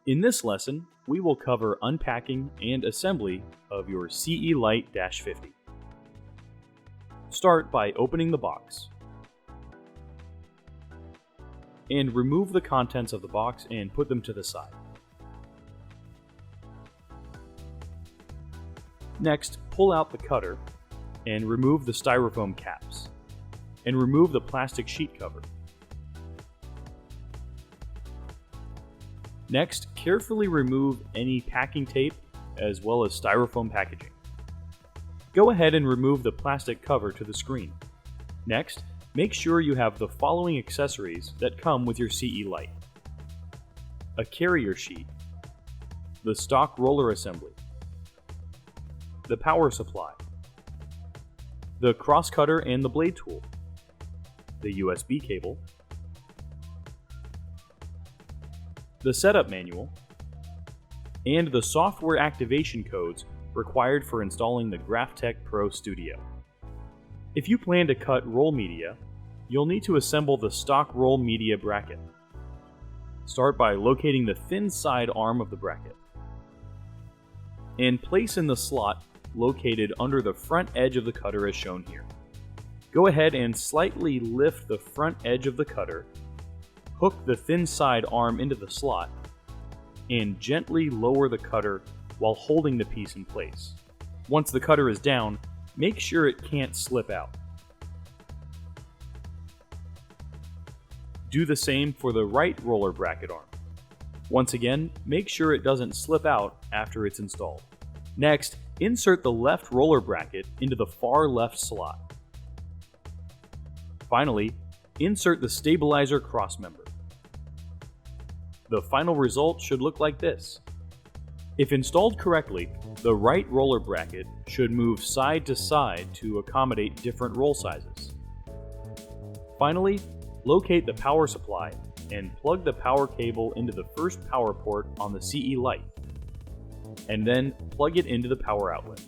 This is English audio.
In this lesson, we will cover unpacking and assembly of your CE LITE-50. Start by opening the box and remove the contents of the box and put them to the side. Next, pull out the cutter and remove the styrofoam caps and remove the plastic sheet cover. Next, carefully remove any packing tape as well as styrofoam packaging. Go ahead and remove the plastic cover to the screen. Next, make sure you have the following accessories that come with your CE LITE: a carrier sheet, the stock roller assembly, the power supply, the cross cutter and the blade tool, the USB cable, the setup manual, and the software activation codes required for installing the Graphtec Pro Studio. If you plan to cut roll media, you'll need to assemble the stock roll media bracket. Start by locating the thin side arm of the bracket and place in the slot located under the front edge of the cutter as shown here. Go ahead and slightly lift the front edge of the cutter, hook the thin side arm into the slot, and gently lower the cutter while holding the piece in place. Once the cutter is down, make sure it can't slip out. Do the same for the right roller bracket arm. Once again, make sure it doesn't slip out after it's installed. Next, insert the left roller bracket into the far left slot. Finally, insert the stabilizer crossmember. The final result should look like this. If installed correctly, the right roller bracket should move side to side to accommodate different roll sizes. Finally, locate the power supply and plug the power cable into the first power port on the CE LITE, and then plug it into the power outlet.